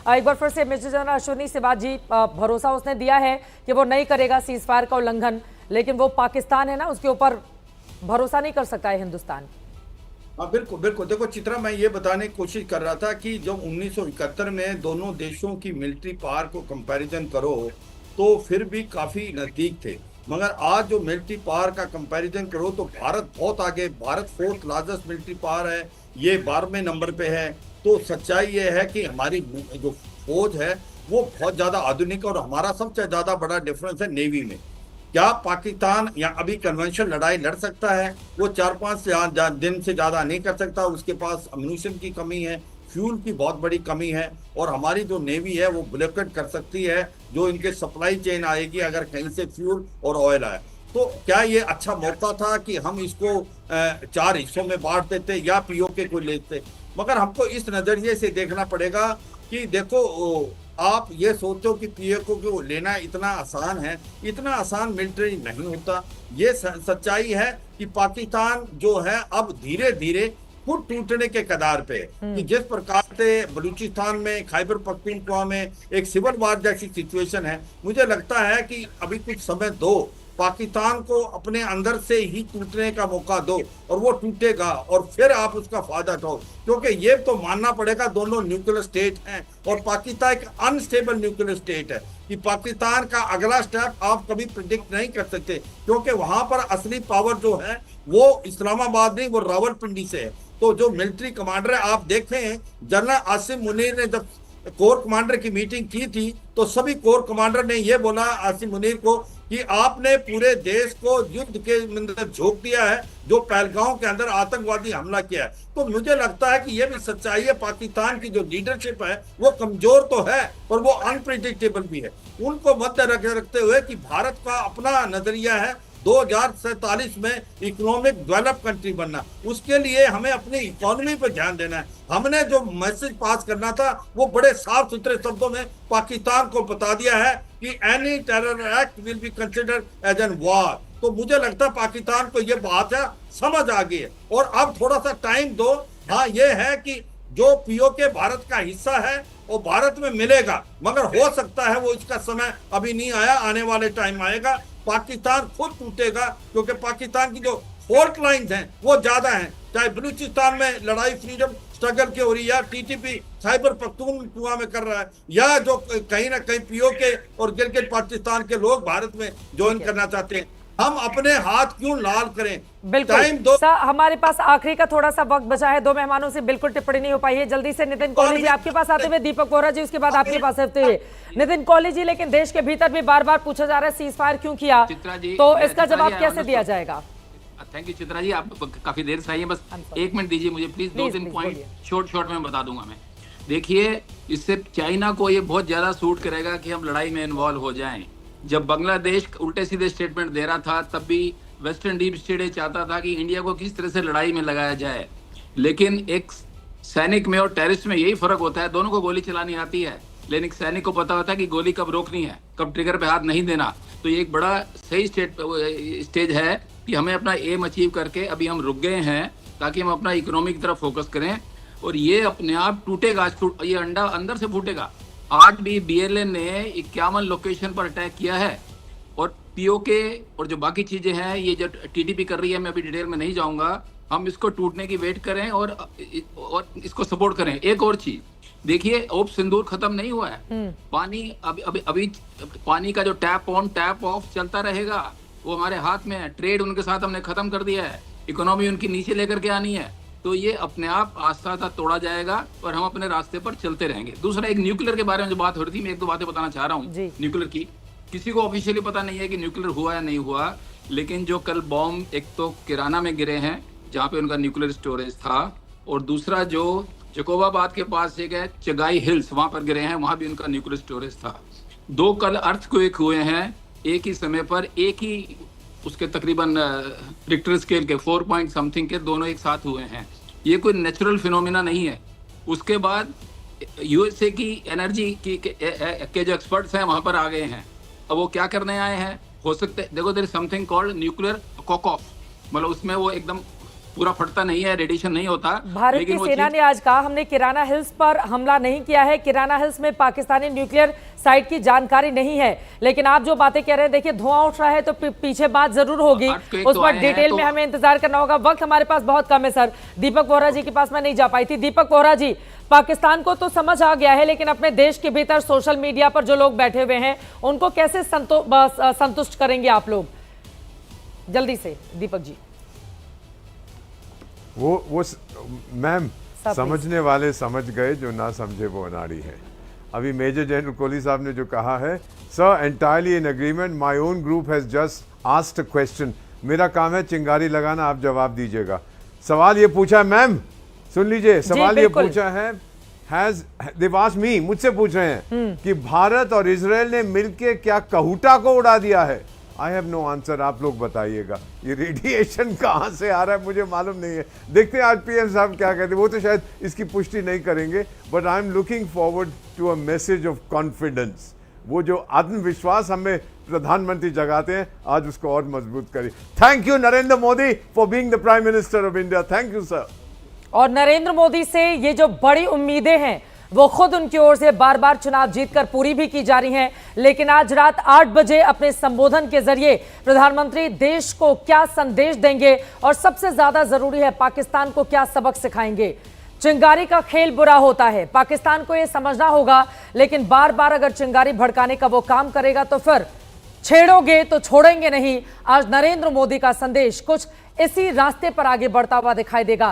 एक बार फिर से मेजर जनरल अश्विनी सिवाज जी, भरोसा उसने दिया है कि वो नहीं करेगा सीज फायर का उल्लंघन, लेकिन वो पाकिस्तान है ना, उसके ऊपर भरोसा नहीं कर सकता है हिंदुस्तान। हाँ बिल्कुल बिल्कुल। देखो चित्रा, मैं ये बताने की कोशिश कर रहा था कि जब 1971 में दोनों देशों की मिलिट्री पावर को कंपैरिजन करो तो फिर भी काफी नजदीक थे, मगर आज जो मिलिट्री पावर का कंपैरिजन करो तो भारत बहुत आगे। Bharat 4th largest military power है, ये 12वें नंबर पे है। तो सच्चाई ये है कि हमारी जो फौज है वो बहुत ज्यादा आधुनिक है, और हमारा सबसे ज्यादा बड़ा डिफरेंस है नेवी में। क्या पाकिस्तान या अभी कन्वेंशनल लड़ाई लड़ सकता है? वो 4-5 दिन से ज्यादा नहीं कर सकता। उसके पास अम्यूनिशन की कमी है, फ्यूल की बहुत बड़ी कमी है, और हमारी जो नेवी है वो ब्लॉकेट कर सकती है जो इनके सप्लाई चेन आएगी अगर कहीं से फ्यूल और ऑयल आए। तो क्या ये अच्छा मौका था कि हम इसको 4 हिस्सों में बांट देते या पीओके को लेते? मगर हमको इस नजरिए से देखना पड़ेगा कि देखो, आप ये सोचो कि पीओके को लेना इतना आसान है, इतना आसान मिलिट्री नहीं होता। ये सच्चाई है कि पाकिस्तान जो है अब धीरे धीरे खुद टूटने के कगार पे है। कि जिस प्रकार से बलूचिस्तान में, खैबर पख्तूनख्वा में एक सिविल वार जैसी सिचुएशन है, मुझे लगता है कि अभी कुछ समय दो, पाकिस्तान को अपने अंदर से ही टूटने का मौका दो, और वो टूटेगा और फिर आप उसका फायदा उठाओ। क्योंकि ये तो मानना पड़ेगा दोनों न्यूक्लियर स्टेट हैं, और पाकिस्तान एक अनस्टेबल न्यूक्लियर स्टेट है कि पाकिस्तान का अगला स्टेप आप कभी प्रिडिक्ट नहीं कर सकते, क्योंकि वहां पर असली पावर जो है वो इस्लामाबाद नहीं, वो रावलपिंडी से है। तो जो मिलिट्री कमांडर है, आप देखें जनरल आसिम मुनीर ने जब कोर कमांडर की मीटिंग की थी तो सभी कोर कमांडर ने यह बोला आसिम मुनीर को कि आपने पूरे देश को युद्ध के अंदर झोंक दिया है, जो पहलगांव के अंदर आतंकवादी हमला किया है। तो मुझे लगता है कि यह भी सच्चाई है, पाकिस्तान की जो लीडरशिप है वो कमजोर तो है और वो अनप्रिडिक्टेबल भी है। उनको मद्दे रखते हुए कि भारत का अपना नजरिया है 2047 में इकोनॉमिक डेवलप कंट्री बनना, उसके लिए हमें अपनी इकोनॉमी पर ध्यान देना है। हमने जो मैसेज पास करना था वो बड़े साफ सुथरे शब्दों में पाकिस्तान को बता दिया है कि any terror act will be considered as an war. तो मुझे लगता है पाकिस्तान को ये बात है समझ आ गई है, और अब थोड़ा सा टाइम दो। हाँ, ये है कि जो पीओके भारत का हिस्सा है वो भारत में मिलेगा, मगर हो सकता है वो इसका समय अभी नहीं आया, आने वाले टाइम आएगा। पाकिस्तान खुद टूटेगा, क्योंकि पाकिस्तान की जो फॉल्ट लाइंस हैं वो ज्यादा हैं, चाहे बलूचिस्तान में लड़ाई फ्रीडम स्ट्रगल की हो रही है, या टीटीपी खैबर पख्तूनख्वा में कर रहा है, या जो कहीं ना कहीं पीओके और गिलगित पाकिस्तान के लोग भारत में ज्वाइन करना चाहते हैं। हम अपने हाथ क्यों लाल करें? बिल्कुल। टाइम दो। हमारे पास आखिरी का थोड़ा सा वक्त बचा है, 2 मेहमानों से बिल्कुल टिप्पणी नहीं हो पाई है। जल्दी से नितिन कोहली जी आपके पास आते हुए, दीपक बोहरा जी उसके बाद आपके पास आते हुए नितिन कोहली जी। लेकिन देश के भीतर भी बार बार पूछा जा रहा है सीज फायर क्यों किया, तो इसका जवाब कैसे दिया जाएगा? थैंक यू चित्रा जी, आप काफी देर से आई हैं, बस 1 मिनट दीजिए मुझे प्लीज। 2-3 पॉइंट शॉर्ट में बता दूंगा मैं। देखिए, इससे चाइना को ये बहुत ज्यादा सूट करेगा कि हम लड़ाई में इन्वॉल्व हो जाएं। जब बांग्लादेश उल्टे सीधे स्टेटमेंट दे रहा था तब भी वेस्टर्न डीप स्टेट चाहता था कि इंडिया को किस तरह से लड़ाई में लगाया जाए, लेकिन एक सैनिक में और टेररिस्ट में यही फर्क होता है, दोनों को गोली चलानी आती है, लेकिन सैनिक को पता होता है कि गोली कब रोकनी है, कब ट्रिगर पे हाथ नहीं देना। तो ये एक बड़ा सही स्टेज है कि हमें अपना एम अचीव करके अभी हम रुक गए हैं, ताकि हम अपना इकोनॉमी की तरफ फोकस करें, और ये अपने आप टूटेगा, ये अंडा अंदर से फूटेगा। आज भी बीएलएन ने 51 लोकेशन पर अटैक किया है, और पीओके और जो बाकी चीजें हैं, ये जो टीटीपी कर रही है, मैं अभी डिटेल में नहीं जाऊंगा, हम इसको टूटने की वेट करें और इसको सपोर्ट करें। एक और चीज देखिए, ऑप सिंदूर खत्म नहीं हुआ है, पानी अभी पानी का जो टैप ऑन टैप ऑफ चलता रहेगा, वो हमारे हाथ में है। ट्रेड उनके साथ हमने खत्म कर दिया है, इकोनॉमी उनकी नीचे लेकर के आनी है, तो ये अपने आप आस्ता आस्ता तोड़ा जाएगा और हम अपने रास्ते पर चलते रहेंगे। दूसरा, एक न्यूक्लियर के बारे में जो बात हो रही थी, मैं 1-2 बातें बताना चाह रहा हूँ न्यूक्लियर की। किसी को ऑफिशियली पता नहीं है कि न्यूक्लियर हुआ या नहीं हुआ, लेकिन जो कल बॉम्ब एक तो किराना में गिरे हैं जहाँ पे उनका न्यूक्लियर स्टोरेज था, और दूसरा जो जकोबाबाद के पास एक है चगाई हिल्स, वहां पर गिरे हैं, वहां भी उनका न्यूक्लियर स्टोरेज था। 2 कल अर्थक्वेक हुए हैं एक ही समय पर, एक ही उसके तकरीबन रिक्टर स्केल के 4 पॉइंट समथिंग के, दोनों एक साथ हुए हैं। ये कोई नेचुरल फिनोमिना नहीं है। उसके बाद यूएसए की एनर्जी के जो एक्सपर्ट्स हैं वहां पर आ गए हैं। अब वो क्या करने आए हैं, हो सकते, देखो there is something called nuclear cock off, मतलब उसमें वो एकदम पूरा फटता नहीं है, रेडिएशन नहीं होता। भारत की वो सेना चीज- ने आज कहा हमने किराना हिल्स पर हमला नहीं किया है, किराना हिल्स में पाकिस्तानी न्यूक्लियर साइट की जानकारी नहीं है। लेकिन आप जो बातें कह रहे हैं, देखिए धुआं उठ रहा है तो पीछे बात जरूर होगी, अर्थक्वेक उस तो पर आए हैं, डिटेल में तो- हमें इंतजार करना होगा। वक्त हमारे पास बहुत कम है सर। दीपक बोहरा जी के पास मैं नहीं जा पाई थी। दीपक बोहरा जी, पाकिस्तान को तो समझ आ गया है, लेकिन अपने देश के भीतर सोशल मीडिया पर जो लोग बैठे हुए हैं उनको कैसे संतुष्ट करेंगे आप लोग? जल्दी से दीपक जी। वो मैम, सब समझने वाले समझ गए, जो ना समझे वो अनाड़ी है। अभी मेजर जनरल कोहली साहब ने जो कहा है, sir entirely in agreement, my own group has just asked a question. मेरा काम है चिंगारी लगाना, आप जवाब दीजिएगा। सवाल ये पूछा है मैम, सुन लीजिए, सवाल ये बिल्कुल। पूछा है, हैज they've asked me, मुझसे पूछ रहे हैं कि भारत और इजराइल ने मिलकर क्या कहूटा को उड़ा दिया है। आई हैव नो आंसर, आप लोग बताइएगा। ये रेडिएशन कहाँ से आ रहा है मुझे मालूम नहीं है। देखते हैं आज पीएम साहब क्या कहते हैं। वो तो शायद इसकी पुष्टि नहीं करेंगे, but I am looking forward to a message of confidence. वो जो आत्मविश्वास हमें प्रधानमंत्री जगाते हैं, आज उसको और मजबूत करिए। Thank you Narendra Modi for being the prime minister of India. Thank you sir. और नरेंद्र मोदी से ये जो बड़ी उम्मीदें हैं वो खुद उनकी ओर से बार बार चुनाव जीतकर पूरी भी की जा रही हैं। लेकिन आज रात 8 बजे अपने संबोधन के जरिए प्रधानमंत्री देश को क्या संदेश देंगे और सबसे ज्यादा जरूरी है पाकिस्तान को क्या सबक सिखाएंगे। चिंगारी का खेल बुरा होता है, पाकिस्तान को यह समझना होगा, लेकिन बार बार अगर चिंगारी भड़काने का वो काम करेगा तो फिर छेड़ोगे तो छोड़ेंगे नहीं। आज नरेंद्र मोदी का संदेश कुछ इसी रास्ते पर आगे बढ़ता हुआ दिखाई देगा।